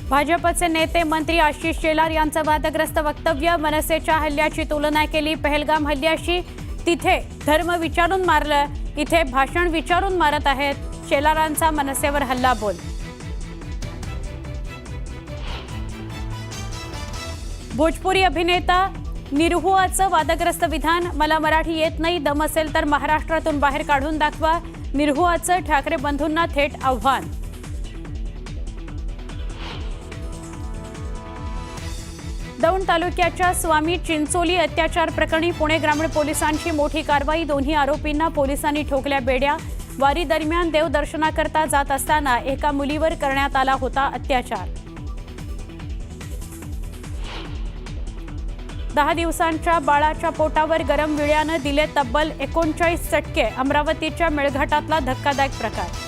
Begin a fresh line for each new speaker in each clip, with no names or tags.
भाजपचे नेते मंत्री आशिष शेलार यांचं वादग्रस्त वक्तव्य, मनसेच्या हल्ल्याची तुलना केली पहलगाम हल्ल्याशी। तिथे धर्म विचारून मारलं, इथे भाषण विचारून मारत आहेत। शेलारांचा मनसेवर हल्ला बोल। भोजपुरी अभिनेता निरहुआचं वादग्रस्त विधान, मला मराठी येत नाही, दम असेल तर महाराष्ट्रातून बाहेर काढून दाखवा। निरहुआचं ठाकरे बंधूंना थेट आव्हान। दौंड तालुक्याच्या स्वामी चिंचोली अत्याचार प्रकरणी पुणे ग्रामीण पोलिसांची मोठी कारवाई, दोन्ही आरोपींना पोलिसांनी ठोकल्या बेड्या। वारी दरम्यान देवदर्शनाकरता जात असताना एका मुलीवर करण्यात आला होता अत्याचार। 10 दिवसांच्या बाळाच्या पोटावर गरम विळ्यानं दिले तब्बल 39 चटके, अमरावतीच्या मेळघाटातला धक्कादायक प्रकार।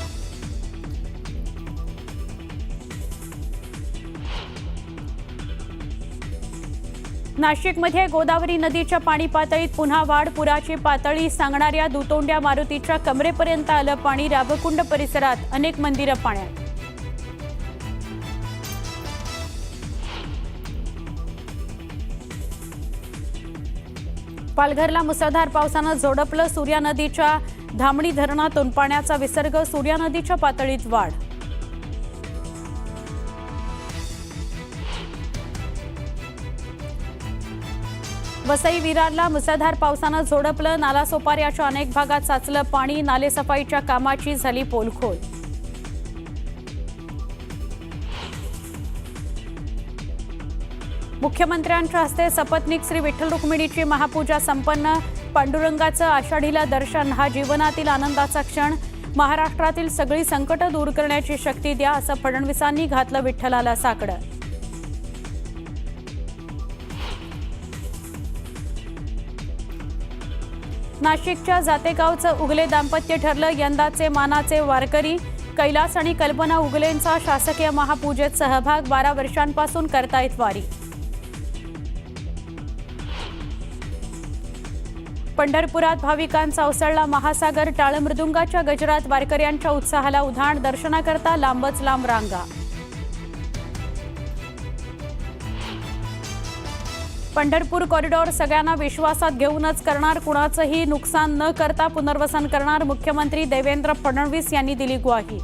नाशिकमध्ये गोदावरी नदीच्या पाणी पातळीत पुन्हा वाढ, पुराची पातळी सांगणाऱ्या दुतोंड्या मारुतीच्या कमरेपर्यंत आलं पाणी। राभकुंड परिसरात अनेक मंदिरं पाण्यात। पालघरला मुसळधार पावसानं झोडपलं, सूर्या नदीच्या धामणी धरणातून पाण्याचा विसर्ग, सूर्या नदीच्या पातळीत वाढ। वसई विरारला मुसळधार पावसानं झोडपलं, नालासोपाऱ्याच्या अनेक भागात साचलं पाणी, नालेसफाईच्या कामाची झाली पोलखोल। मुख्यमंत्र्यांच्या हस्ते सपत्नीक श्री विठ्ठल रुक्मिणीची महापूजा संपन्न, पांडुरंगाचं आषाढीला दर्शन, हा जीवनातील आनंदाचा क्षण। महाराष्ट्रातील सगळी संकट दूर करण्याची शक्ती द्या, असं फडणवीसांनी घातलं विठ्ठलाला साकडं। नाशिकच्या जातेगावचं उगले दाम्पत्य ठरलं यंदाचे मानाचे वारकरी, कैलास आणि कल्पना उगलेंचा शासकीय महापूजेत सहभाग, 12 वर्षांपासून करतायत वारी। पंढरपुरात भाविकांचा उसळला महासागर, टाळमृदुंगाच्या गजरात वारकऱ्यांच्या उत्साहाला उधाण, दर्शनाकरता लांबच लांब रांगा। पंढरपूर कॉरिडॉर सगळ्यांना विश्वासात घेऊनच करणार, कुणाचंही नुकसान न करता पुनर्वसन करणार, मुख्यमंत्री देवेंद्र फडणवीस यांनी दिली ग्वाही।